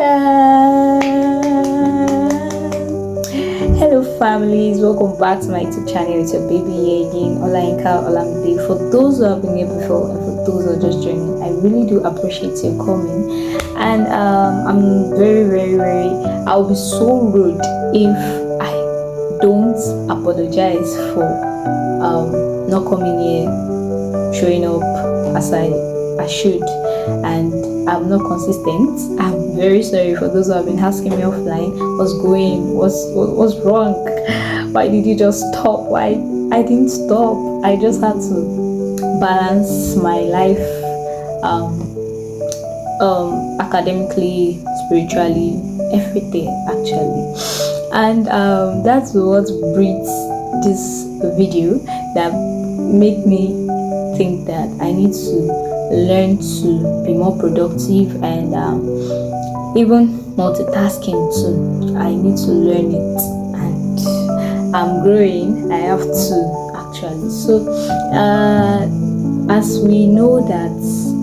Hello families, welcome back to my YouTube channel. It's your baby here again, Olainka Olamide. For those who have been here before and for those who are just joining, I really do appreciate your coming. And I'm very I'll be so rude if I don't apologize for not coming here, showing up as I should, and I'm not consistent. I'm very sorry for those who have been asking me offline what's wrong, why did you just stop? Why? I didn't stop. I just had to balance my life academically, spiritually, everything actually. And that's what breeds this video that made me think that I need to learn to be more productive and even multitasking too. I need to learn it, and I'm growing. I have to actually. So as we know that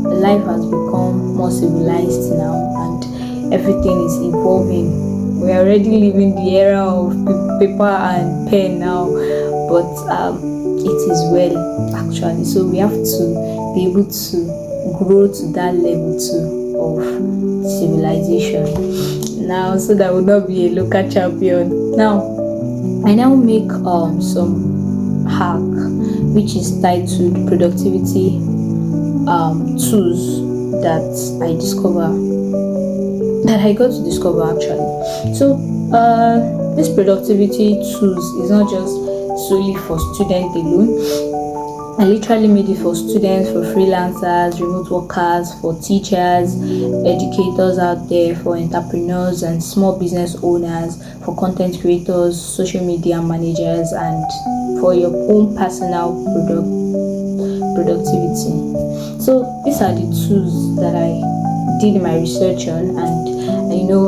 life has become more civilized now and everything is evolving, we're already living the era of paper and pen now, but it is well actually. So we have to be able to grow to that level too of civilization now, so that will not be a local champion. Now I now make some hack which is titled productivity tools that I got to discover actually. So this productivity tools is not just solely for students alone. I literally made it for students, for freelancers, remote workers, for teachers, educators out there, for entrepreneurs and small business owners, for content creators, social media managers, and for your own personal productivity. So these are the tools that I did my research on, and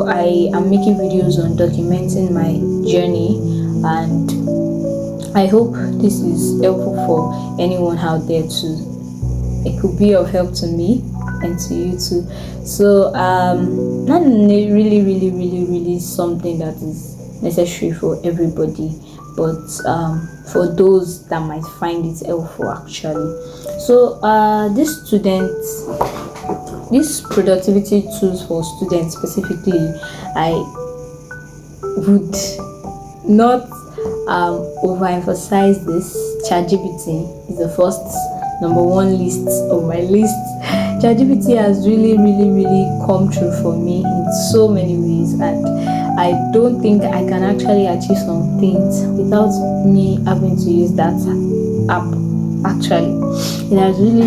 I am making videos on documenting my journey, and I hope this is helpful for anyone out there too. It could be of help to me and to you too. So not really something that is necessary for everybody, but for those that might find it helpful actually. So these productivity tools for students specifically, I would not overemphasize this. ChatGPT is the first number one list of my list. ChatGPT has really come true for me in so many ways, and I don't think I can actually achieve some things without me having to use that app. Actually, it has really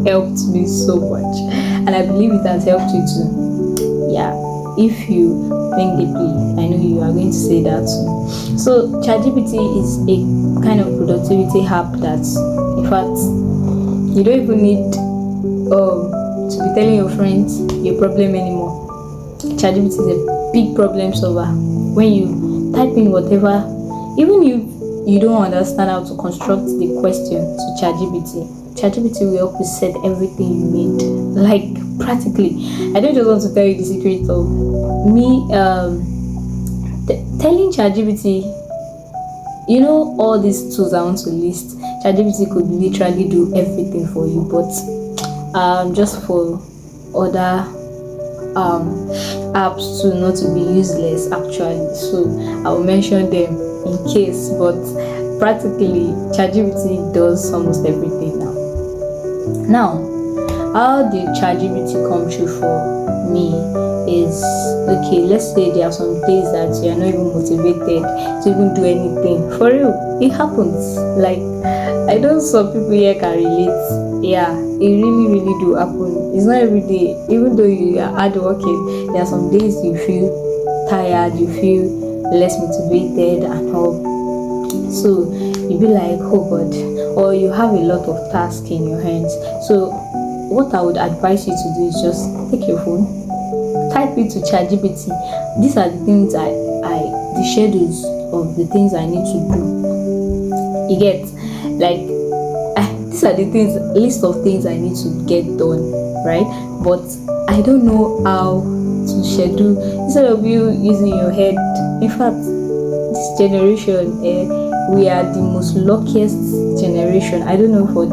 helped me so much, and I believe it has helped you too. Yeah, if you think deeply, I know you are going to say that too. So ChatGPT is a kind of productivity app that, in fact, you don't even need to be telling your friends your problem anymore. ChatGPT is a big problem solver. When you type in whatever, even if you don't understand how to construct the question to ChatGPT will help you set everything you need, like practically. I don't just want to tell you the secret of me telling ChatGPT, all these tools I want to list. ChatGPT could literally do everything for you, but just for other apps to not to be useless actually. So I'll mention them in case, but practically ChatGPT does almost everything now. Now, how did ChatGPT come true for me is, okay, let's say there are some days that you are not even motivated to even do anything. For real, it happens. Like, I know some people here can relate. Yeah, it really do happen. It's not every day. Even though you are hardworking, there are some days you feel tired, you feel less motivated and all. So you be like, oh God, or you have a lot of tasks in your hands. So what I would advise you to do is just take your phone, type it to ChatGPT. These are the things the schedules of the things I need to do. You get, like, these are the things, list of things I need to get done right? But I don't know how to schedule. Instead of you using your head, in fact, this generation, we are the most luckiest generation. I don't know for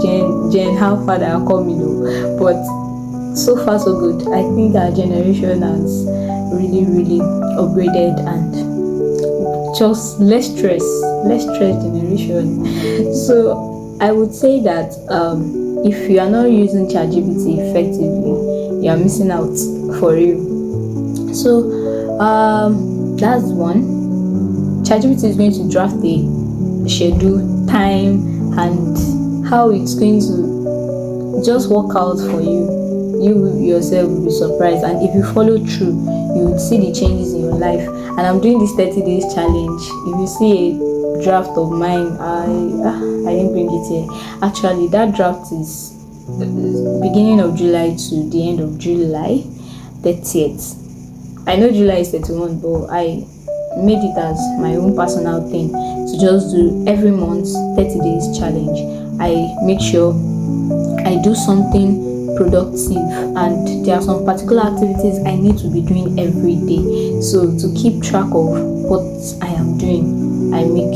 Gen how far they are coming, but so far so good. I think our generation has really upgraded, and just less stress generation. So I would say that if you are not using ChatGPT effectively, you are missing out for real. So that's one. ChatGPT is going to draft a schedule, time, and how it's going to just work out for you. You yourself will be surprised, and if you follow through, you will see the changes in your life. And I'm doing this 30 days challenge. If you see a draft of mine, I didn't bring it here. Actually, that draft is beginning of July to the end of July 30th. I know July is 31, but I made it as my own personal thing to just do every month 30 days challenge. I make sure I do something productive, and there are some particular activities I need to be doing every day. So to keep track of what I am doing, I make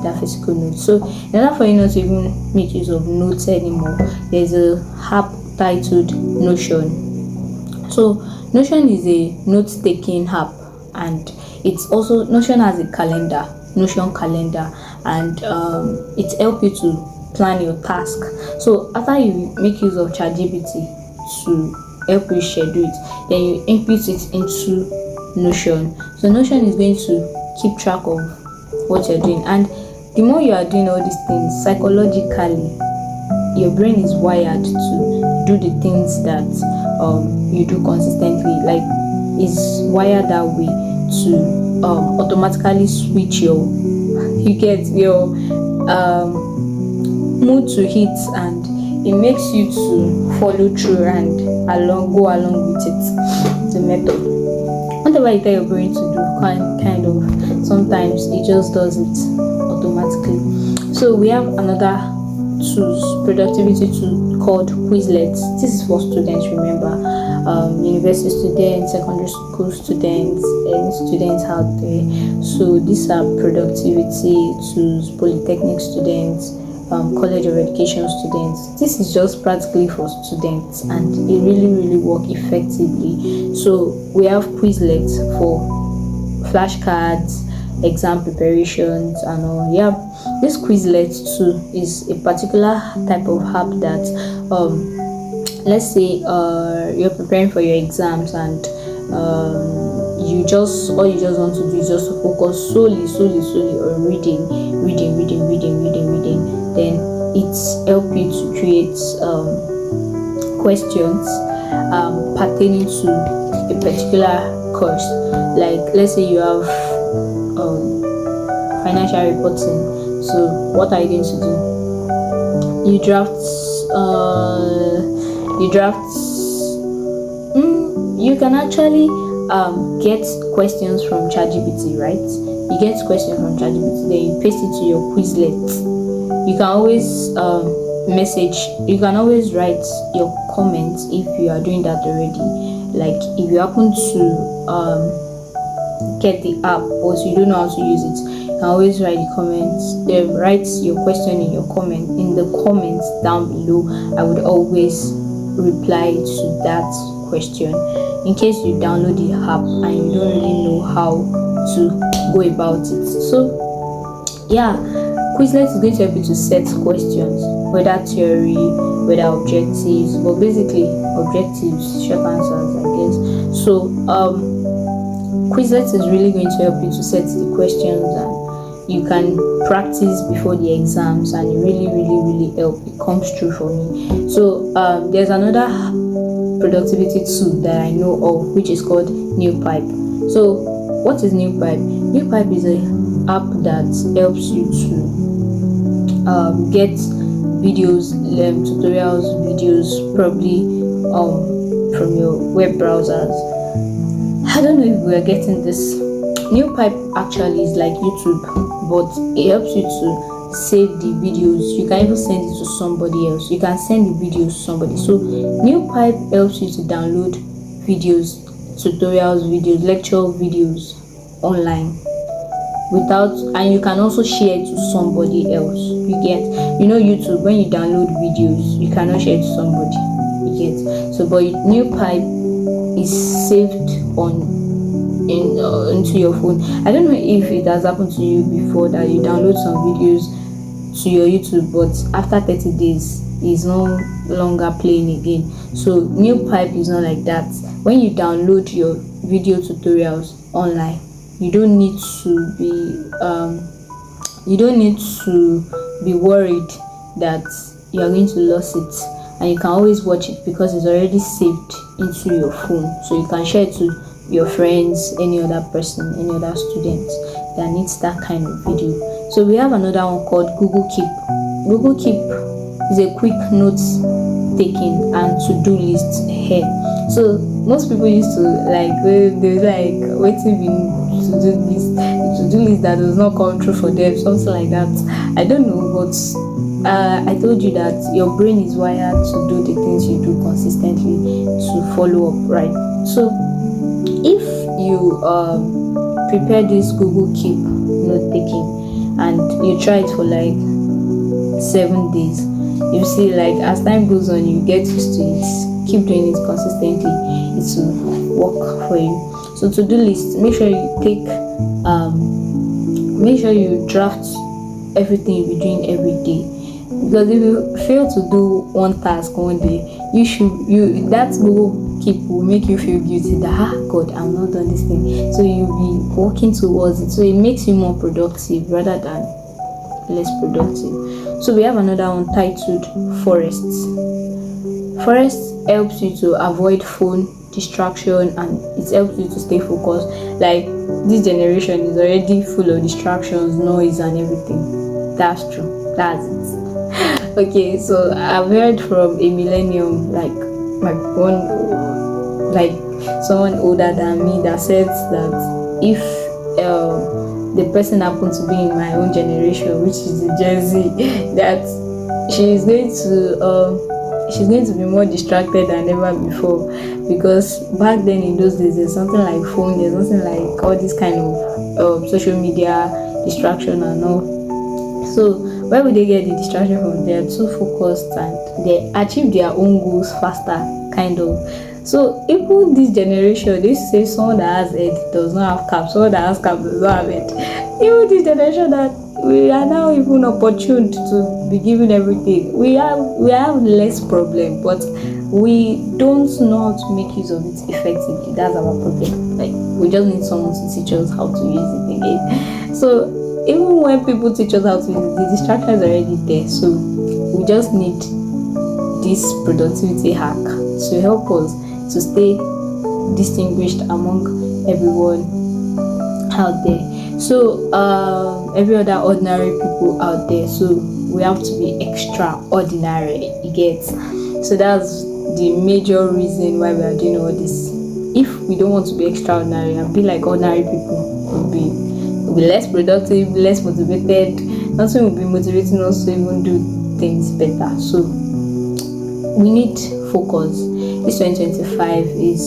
that physical note. So in order for you not to even make use of notes anymore, there's a app titled Notion. So Notion is a note-taking app, and it's also, Notion has a calendar, Notion calendar, and it helps you to plan your task. So after you make use of ChatGPT to help you schedule it, then you input it into Notion. So Notion is going to keep track of what you're doing, and the more you are doing all these things, psychologically your brain is wired to do the things that you do consistently. Like, it's wired that way to automatically switch your mood to hit, and it makes you to follow through and go along with it, the method. Whatever you tell your brain to do, kind of sometimes it just does it automatically. So we have another productivity tool called Quizlet. This is for students, remember, university students, secondary school students, and students out there. So these are productivity tools, polytechnic students, college of education students. This is just practically for students, and it really work effectively. So we have Quizlet for flashcards, exam preparations, and all. Yeah, this Quizlet too is a particular type of app that let's say you're preparing for your exams, and you just want to do is just to focus solely on reading. Then it's help you to create questions pertaining to a particular course. Like, let's say you have financial reporting. So what are you going to do? You you can actually get questions from ChatGPT, right? You get questions from ChatGPT, then you paste it to your Quizlet. You can always you can always write your comments if you are doing that already. Like, if you happen to get the app but you don't know how to use it, you can always write the comments. Write your question in the comments down below. I would always reply to that question. In case you download the app and you don't really know how to go about it. So yeah, Quizlet is going to help you to set questions, whether theory, whether objectives, but basically objectives, short answers, I guess. So Quizlet is really going to help you to set the questions, and you can practice before the exams, and it really help. It comes true for me. So there's another productivity tool that I know of, which is called NewPipe. So what is NewPipe? NewPipe is an app that helps you to get videos, tutorials, probably from your web browsers. I don't know if we are getting this. NewPipe actually is like YouTube, but it helps you to save the videos. You can even send it to somebody else. You can send the videos to somebody. So NewPipe helps you to download videos, tutorials videos, lecture videos online without, and you can also share it to somebody else. You get, YouTube, when you download videos, you cannot share it to somebody. You get. So but NewPipe is saved into your phone. I don't know if it has happened to you before that you download some videos to your YouTube, but after 30 days it's no longer playing again. So NewPipe is not like that. When you download your video tutorials online, you don't need to be worried that you are going to lose it, and you can always watch it because it's already saved into your phone. So you can share it to your friends, any other person, any other student that needs that kind of video. So we have another one called Google Keep. Google Keep is a quick notes taking and to-do list here. So most people used to like waiting to-do list that does not come true for them, something like that. I don't know, but I told you that your brain is wired to do the things you do consistently to follow up, right? So if you prepare this Google Keep note taking and you try it for like 7 days, you see, like as time goes on, you get used to it. Keep doing it consistently, it will work for you. So to-do list, make sure you draft everything you'll be doing every day. Because if you fail to do one task one day, that Google Keep will make you feel guilty that God, I'm not done this thing. So you'll be working towards it. So it makes you more productive rather than less productive. So we have another one titled Forests. Forest helps you to avoid phone distraction, and it helps you to stay focused. Like this generation is already full of distractions, noise and everything. That's true. That's it. Okay, so I've heard from a millennium, like someone older than me, that says that if the person happened to be in my own generation, which is the Gen Z, that she's going to be more distracted than ever before, because back then in those days there's something like phone, there's something like all this kind of social media distraction and all. So where would they get the distraction from? They're too focused and they achieve their own goals faster, kind of. So even this generation, they say someone that has head does not have cap, someone that has cap does not have head. Even this generation that we are now even opportune to be given everything. We have less problem, but we don't know how to make use of it effectively. That's our problem. Like we just need someone to teach us how to use it again. So even when people teach us how to use it, the distraction is already there. So we just need this productivity hack to help us to stay distinguished among everyone out there. So every other ordinary people out there, so we have to be extraordinary, you get. So that's the major reason why we are doing all this. If we don't want to be extraordinary and be like ordinary people, we'll be less productive, less motivated. Nothing will be motivating us to even do things better. So we need focus. This 2025 is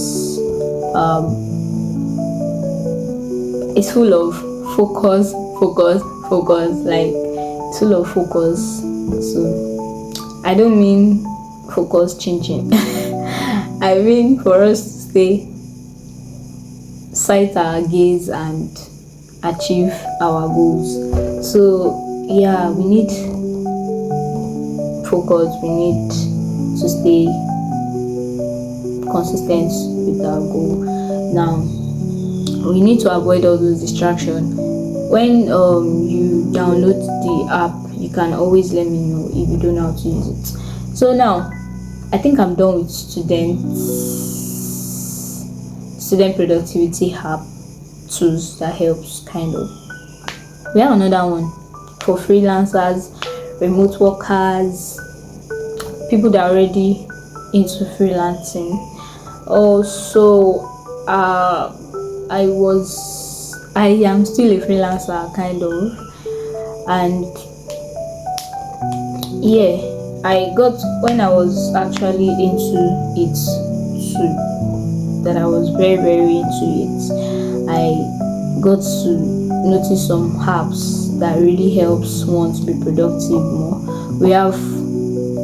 it's full of focus, like it's full of focus. So I don't mean focus changing. I mean for us to stay, sight our gaze and achieve our goals. So yeah, we need focus, we need to stay consistent with our goal. Now we need to avoid all those distractions. When you download the app, you can always let me know if you don't know how to use it. So now I think I'm done with student productivity app tools that helps, kind of. We have another one for freelancers, remote workers, people that are already into freelancing. Also I am still a freelancer, kind of, and Yeah, I got when I was actually into it too, that I was very very into it. I got to notice some apps that really helps one to be productive more. We have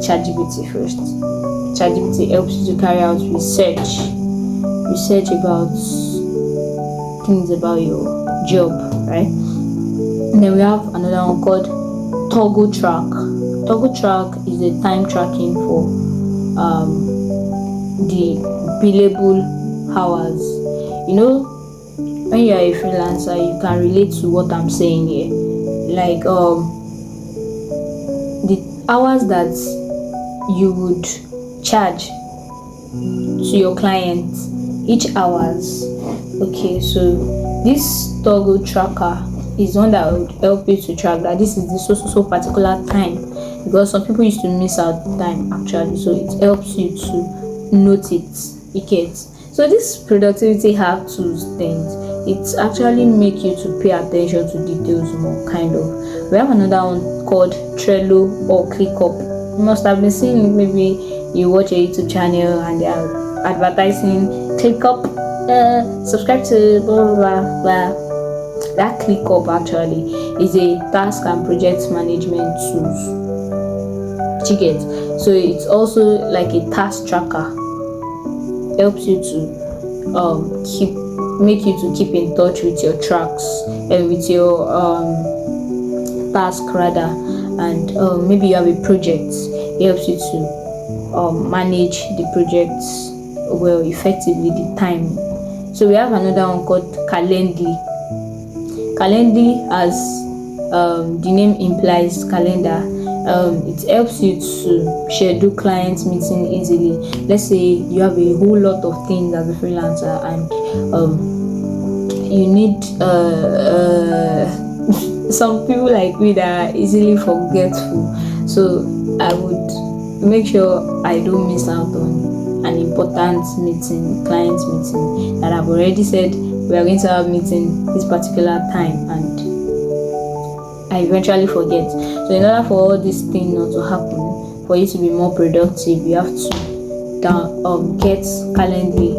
ChatGPT first. ChatGPT helps you to carry out research about things about your job, right? And then we have another one called Toggle Track. Toggle Track is a time tracking for the billable hours. You know, when you are a freelancer, you can relate to what I'm saying here. Like the hours that you would charge to your client each hours. Okay, so this toggle tracker is one that would help you to track that this is the so particular time, because some people used to miss out time actually, so it helps you to note it. You get. So this productivity hack tools things, it actually make you to pay attention to details more, kind of. We have another one called Trello or ClickUp. You must have been seeing it. Maybe you watch a YouTube channel and they are advertising ClickUp, subscribe to blah blah blah blah. That ClickUp actually is a task and project management tools. You get. So it's also like a task tracker. Helps you to keep in touch with your tracks and with your task rather, and maybe you have a project. It helps you to manage the projects well effectively, the time. So we have another one called Calendly. Calendly, as the name implies, calendar. It helps you to schedule client meeting easily. Let's say you have a whole lot of things as a freelancer and you need some people like me that are easily forgetful. So I would make sure I don't miss out on an important meeting, client meeting, that I've already said we are going to have meeting this particular time and I eventually forget. So in order for all these things not to happen, for you to be more productive, you have to get Calendly.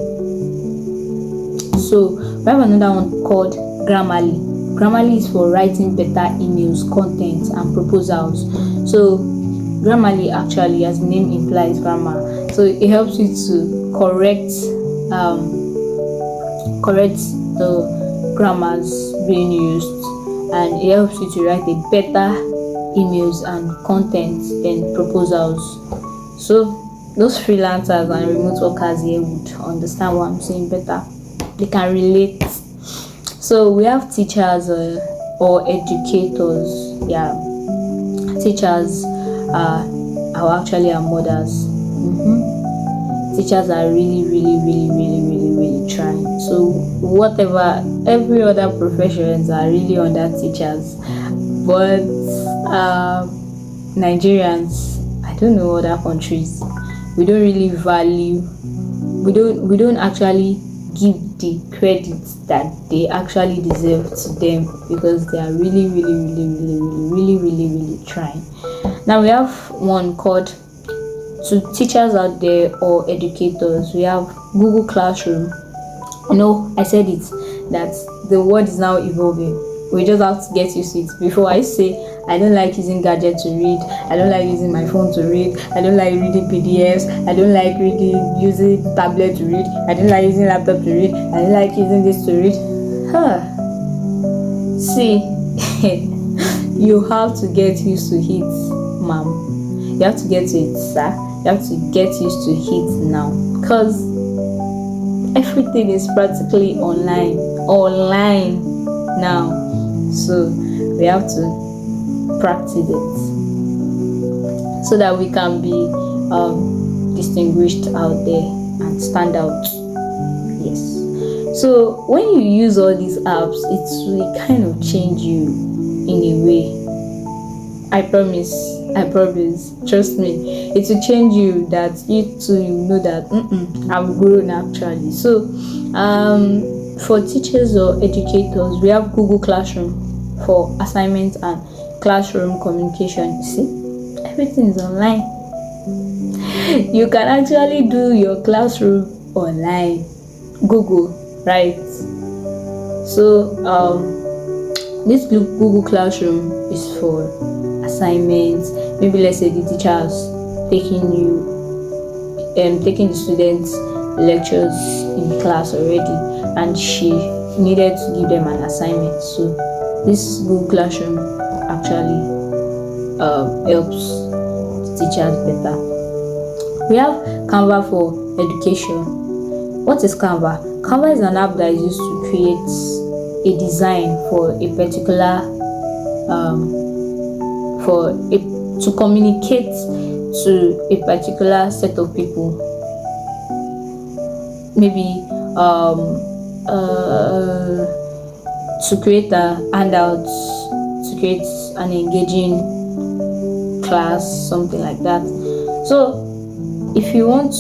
So we have another one called Grammarly. Grammarly is for writing better emails, content, and proposals. So Grammarly actually, as the name implies, grammar. So it helps you to correct the grammars being used, and it helps you to write a better emails and content than proposals. So those freelancers and remote workers here would understand what I'm saying better. They can relate. So we have teachers or educators. Yeah, teachers are actually our mothers. Teachers are really trying. So whatever, every other professions are really under teachers, but Nigerians, I don't know other countries, we don't really value, we don't actually give the credit that they actually deserve to them, because they are really trying. Now we have one called, to teachers out there or educators, we have Google Classroom. You know, I said it, that the world is now evolving. We just have to get used to it. Before, I say I don't like using gadgets to read, I don't like using my phone to read, I don't like reading PDFs, I don't like using tablet to read, I don't like using laptop to read, I don't like using this to read. See, you have to get used to it, ma'am. You have to get to it, sir. You have to get used to it now, because everything is practically online now. So we have to practice it so that we can be distinguished out there and stand out. Yes. So when you use all these apps, it will kind of change you in a way. I promise, trust me, it will change you, that you too, you know that I've grown actually. So for teachers or educators, we have Google Classroom for assignments and classroom communication. You see, everything is online. You can actually do your classroom online. Google, right? So this Google Classroom is for assignments. Maybe let's say the teacher has taking the students lectures in class already, and she needed to give them an assignment. So this Google Classroom actually helps teachers better. We have Canva for education. What is Canva? Canva is an app that is used to create a design for a particular to communicate to a particular set of people. Maybe to create a handout, to create an engaging class, something like that. So if you want,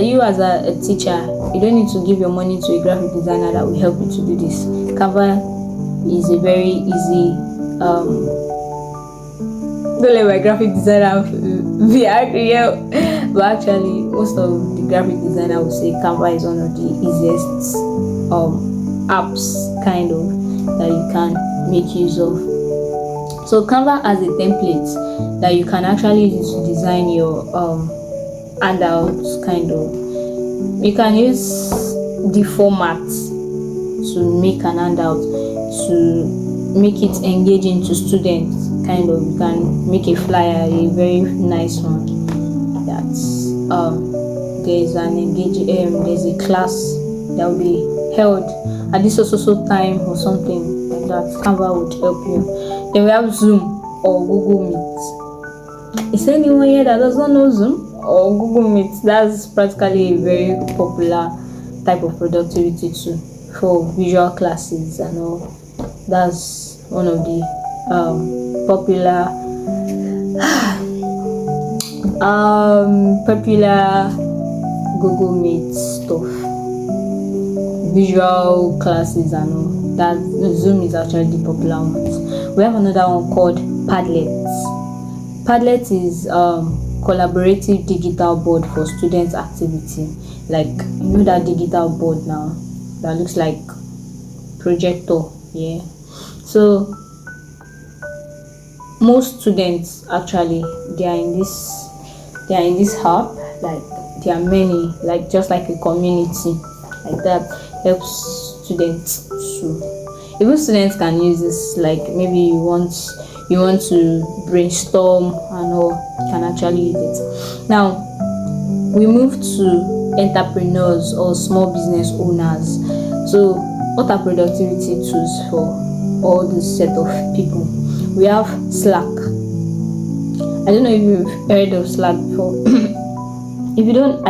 you as a teacher, you don't need to give your money to a graphic designer that will help you to do this. Canva is a very easy don't let my graphic designer be angry, but actually most of the graphic designer will say Canva is one of the easiest apps kind of that you can make use of. So Canva has a template that you can actually use to design your handouts kind of. You can use the format to make an handout, to make it engaging to students kind of. You can make a flyer, a very nice one. That's there's a class that will be held at this so time or something like that. Canva would help you. Then we have Zoom or Google Meet. Is there anyone here that does not know Zoom or Google Meet? That's practically a very popular type of productivity tool for visual classes and all. That's one of the popular Google Meet stuff, visual classes and all. That Zoom is actually the popular one. We have another one called Padlet. Padlet is collaborative digital board for students activity. Like, you know that digital board now that looks like projector, yeah. So most students actually they are in this hub. Like, there are many, like just like a community like that helps students too. Even students can use this. Like, maybe you want to brainstorm and all, you can actually use it. Now we move to entrepreneurs or small business owners. So what are productivity tools for all this set of people? We have Slack. I don't know if you've heard of Slack before. If you don't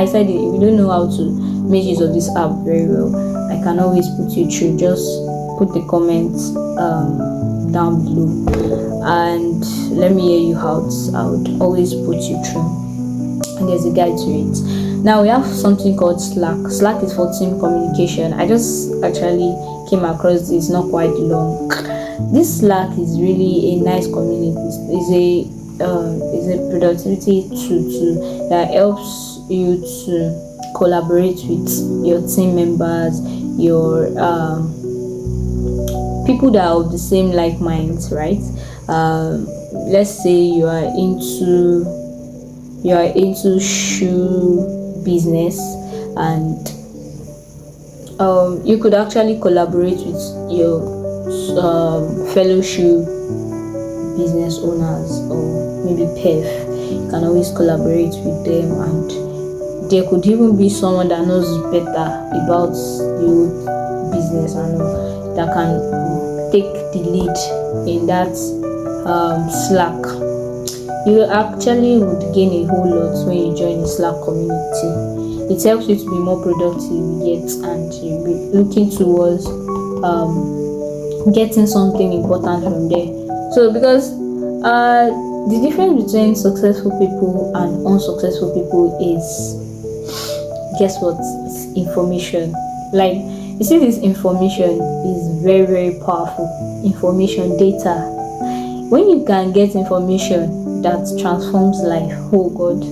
know how to make use of this app very well, I can always put you through. Just put the comments down below and let me hear you out. I would always put you through, and there's a guide to it. Now we have something called Slack. Slack is for team communication. I just actually came across this not quite long. This Slack is really a nice community. It's a productivity tool that helps you to collaborate with your team members, your people that are of the same like minds, right? Let's say you are into shoe business, and you could actually collaborate with your fellow shoe business owners, or maybe PEF. You can always collaborate with them, and there could even be someone that knows better about your business and that can take the lead in that Slack. You actually would gain a whole lot when you join the Slack community. It helps you to be more productive, and you'll be looking towards getting something important from there. So because the difference between successful people and unsuccessful people is, guess what? It's information. Like, you see, this information is very, very powerful. Information, data. When you can get information that transforms life. Oh God,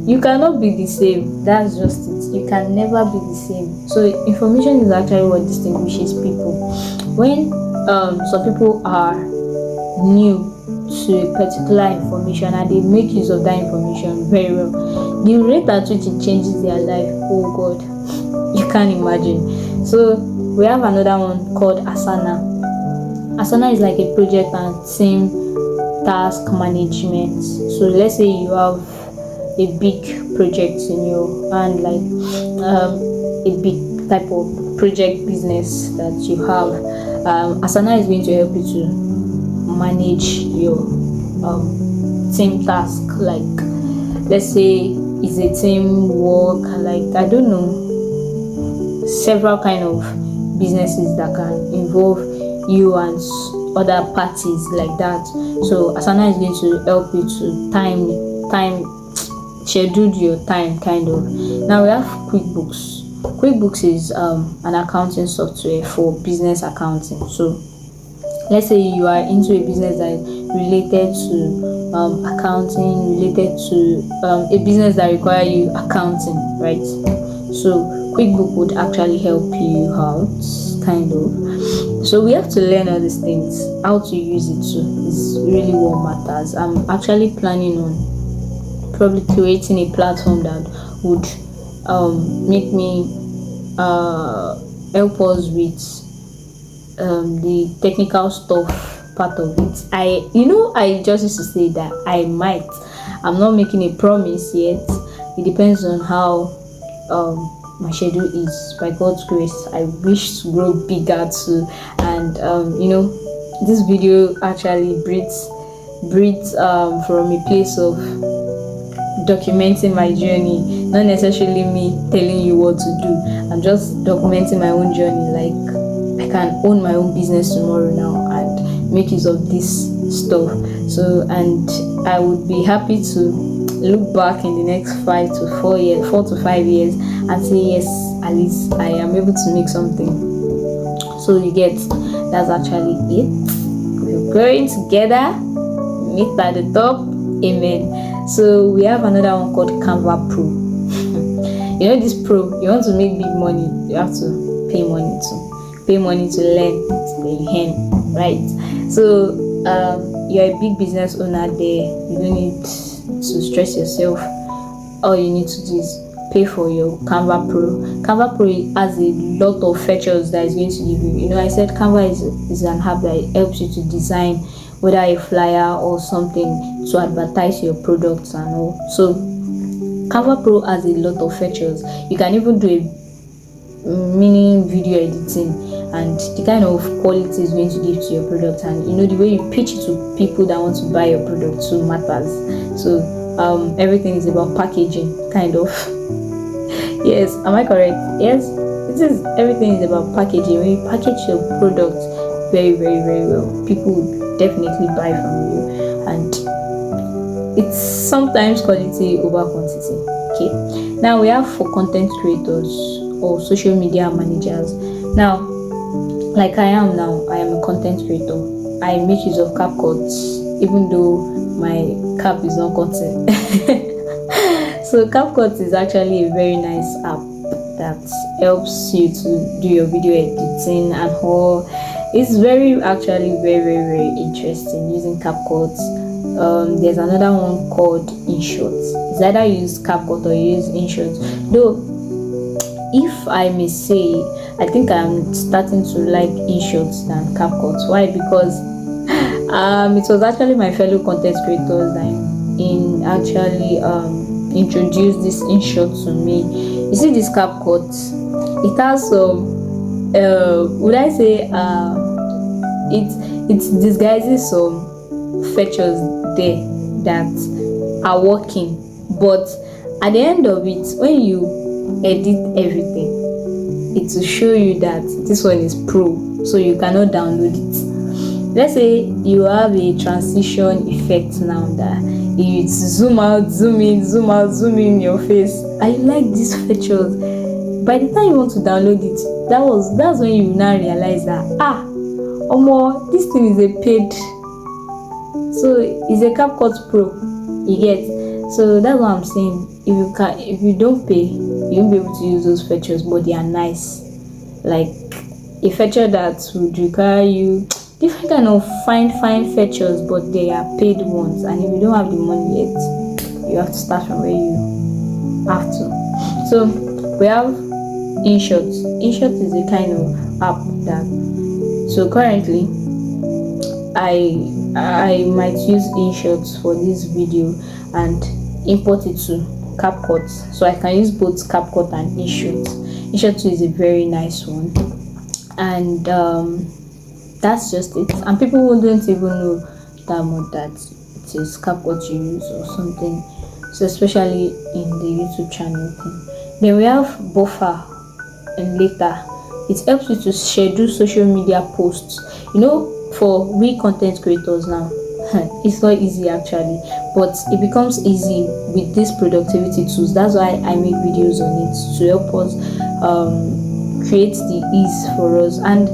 you cannot be the same. That's just it. You can never be the same. So information is actually what distinguishes people. When some people are new to a particular information and they make use of that information very well, the rate at which it changes their life, oh God, you can't imagine. So we have another one called Asana. Asana is like a project and team task management. So let's say you have a big project in your hand, like a big type of project business that you have. Asana is going to help you to manage your team task. Like let's say it's a team work, like I don't know, several kind of businesses that can involve you and other parties like that. So Asana is going to help you to time schedule your time kind of. Now we have QuickBooks. QuickBooks is an accounting software for business accounting. So let's say you are into a business that is related to accounting, related to a business that requires you accounting, right? So QuickBook would actually help you out, kind of. So we have to learn all these things. How to use it too is really what matters. I'm actually planning on probably creating a platform that would make me help us with the technical stuff part of it. I just used to say that I'm not making a promise yet. It depends on how my schedule is. By God's grace, I wish to grow bigger too, and this video actually breathes from a place of documenting my journey, not necessarily me telling you what to do. I'm just documenting my own journey. Like I can own my own business tomorrow now and make use of this stuff. So, and I would be happy to look back in the next 4 to 5 years and say, yes, at least I am able to make something. So you get, that's actually it. We're growing together, meet at the top. Amen. So we have another one called Canva Pro. This Pro, you want to make big money, you have to pay money to learn, to earn, right? So you're a big business owner there, you don't need to stress yourself. All you need to do is pay for your Canva Pro. Canva Pro has a lot of features that is going to give you. I said Canva is an app that helps you to design whether a flyer or something to advertise your products and all. So Canva Pro has a lot of features. You can even do a mini video editing, and the kind of quality is going to give to your product, and the way you pitch it to people that want to buy your product too matters. So everything is about packaging, kind of. Yes, am I correct? Yes, it is. Everything is about packaging. When you package your product very, very, very well, people will definitely buy from you, and it's sometimes quality over quantity. Okay, now we have for content creators or social media managers. Now, like I am a content creator. I make use of CapCut, even though my cap is not cutting. So CapCut is actually a very nice app that helps you to do your video editing and all. It's actually very, very, very interesting using CapCut. There's another one called InShot. It's either you use CapCut or you use InShot. Though, if I may say, I think I'm starting to like InShot than CapCut. Why? Because it was actually my fellow content creators that actually introduced this InShot to me. You see, this CapCut, it has some would I say it disguises some features there that are working, but at the end of it, when you edit everything, it will show you that this one is pro, so you cannot download it. Let's say you have a transition effect now that it zoom out, zoom in, zoom out, zoom in your face. I like these features. By the time you want to download it, that's when you now realize that this thing is a paid So it's a CapCut Pro, you get. So that's what I'm saying. If you don't pay, you won't be able to use those features, but they are nice. Like a feature that would require you different kind of fine features, but they are paid ones. And if you don't have the money yet, you have to start from where you have to. So we have InShot. InShot is a kind of app that, so currently I might use InShot for this video and import it to CapCut, so I can use both CapCut and InShot. InShot 2 is a very nice one, and that's just it. And people wouldn't even know that much that it is CapCut you use or something. So especially in the YouTube channel thing. Then we have Buffer and Later. It helps you to schedule social media posts. For we content creators now, it's not easy actually, but it becomes easy with these productivity tools. That's why I make videos on it, to help us create the ease for us. And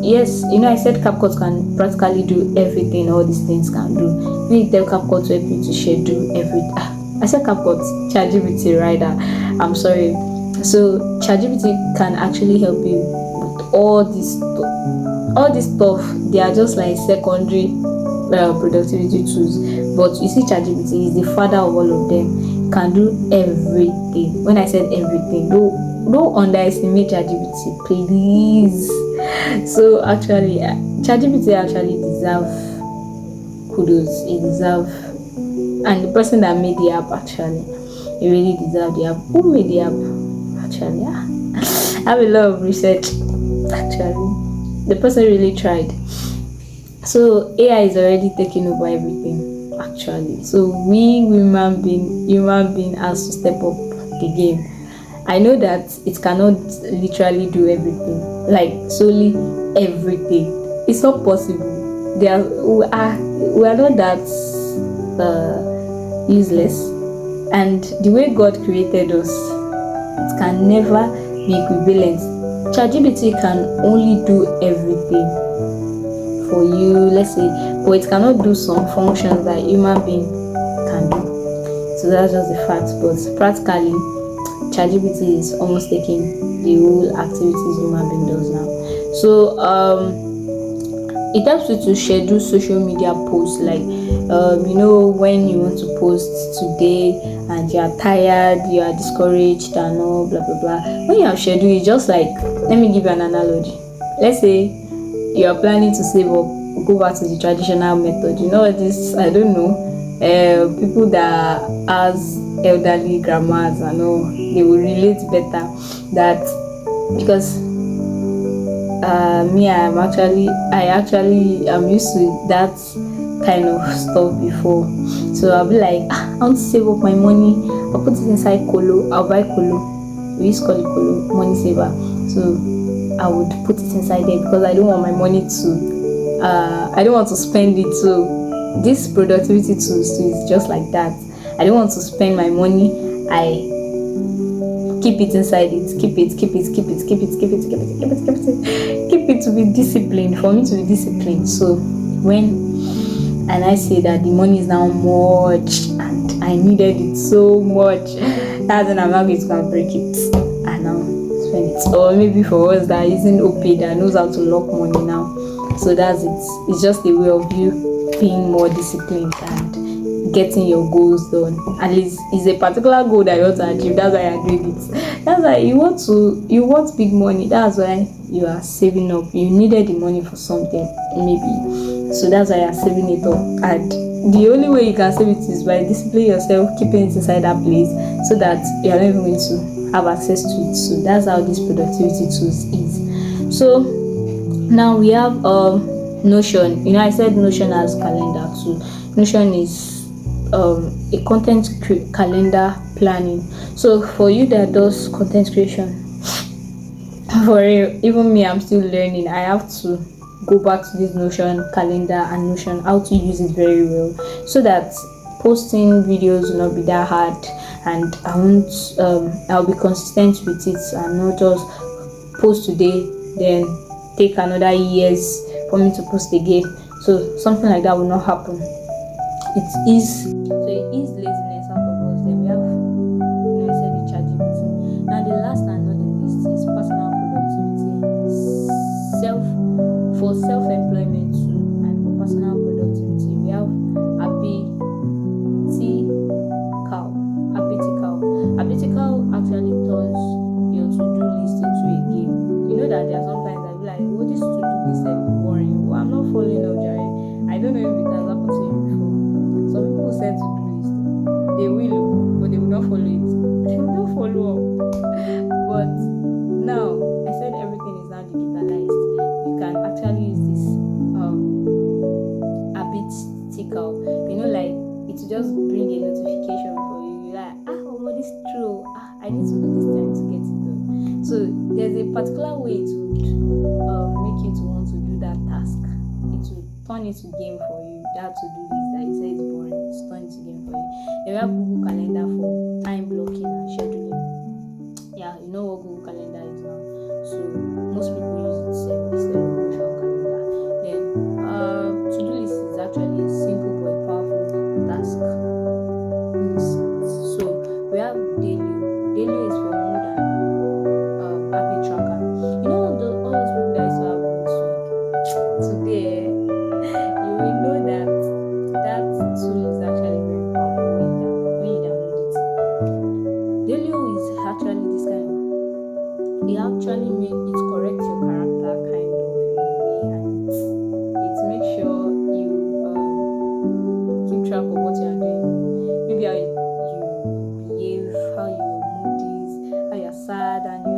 yes, I said CapCut can practically do everything all these things can do. You tell CapCut to help you to schedule everything. I said CapCut, ChatGPT rather, I'm sorry. So ChatGPT can actually help you with all this stuff. They are just like secondary productivity tools, but you see ChatGPT is the father of all of them. Can do everything. When I said everything, don't underestimate ChatGPT, please. So actually, ChatGPT actually deserve kudos. It deserve, and the person that made the app actually, he really deserved the app. Who made the app? Actually, I have a lot of research. Actually, the person really tried. So AI is already taking over everything. Actually, so we human being has to step up the game. I know that it cannot literally do everything, like solely everything. It's not possible. We are not that useless, and the way God created us, it can never be equivalent. ChatGPT can only do everything for you, let's say, but it cannot do some functions that human being can do. So that's just the fact. But practically, ChatGPT is almost taking the whole activities human being does now. So it helps you to schedule social media posts, like when you want to post today and you are tired, you are discouraged and all blah blah blah. When you have scheduled, it's just like, let me give you an analogy. Let's say you are planning to save up, go back to the traditional method. This, I don't know, people that has elderly grandmas and all, they will relate better. That because I'm used to that kind of stuff before. So I'll be like, I want to save up my money, I'll put it inside Colo, I'll buy Colo. We used to call it Colo, money saver. So I would put it inside there because I don't want my money to I don't want to spend it. So this productivity tools is just like that. I don't want to spend my money. I keep it inside it, keep it to be disciplined, for me to be disciplined. So and I say that the money is now much and I needed it so much, that's when I'm not going to go and break it and now spend it. Or maybe for us that isn't OP, that knows how to lock money now. So that's it. It's just a way of you being more disciplined and getting your goals done. At least it's a particular goal that you want to achieve. That's why you're doing it. That's why you want big money. That's why you are saving up. You needed the money for something, maybe. So that's why you're saving it up. And the only way you can save it is by disciplining yourself, keeping it inside that place, so that you're not even going to have access to it. So that's how this productivity tools is. So now we have Notion. I said Notion has calendar too. Notion is a content calendar planning. So for you that does content creation, for even me, I'm still learning. I have to go back to this Notion calendar and Notion how to use it very well, so that posting videos will not be that hard, and I'll be consistent with it and not just post today then take another years for me to post again. So something like that will not happen. It is laziness out of us. Then we have, I said the ChatGPT. Now the last and not the least is personal productivity. Self for self-employment too, and for personal productivity, we have happy cow. Happy cow actually turns your to-do list into a game. You know that there are sometimes I be like, oh, this to-do list is boring. Well, I'm not following up, Jerry. I don't know if it has happened to you before. Some people set to-do list. They will, but they will not follow it. They will not follow up. But now, I said everything is now digitalized. You can actually use this habitical. Like it will just bring a notification for you. You're like, this is true. I need to do this time to get it done. So there's a particular way to make you to want to do that task. It will turn into game for you. That to do list that you say is boring, it's turn into game for you. Then we have Google Calendar for time blocking and scheduling. Yeah, you know what Google Calendar is now. So most people use it instead of Google Calendar. Then to-do list is actually a simple but powerful task. So we have daily. Daily is for mood and habit tracker. All those people that used to have mood swing. Today, you will know that tool is actually very powerful when you download it. Daily is actually this kind of. It actually corrects your character kind of in a way, and it makes sure you keep track of what you are doing. Maybe how you behave, how your mood is, how you're sad, and you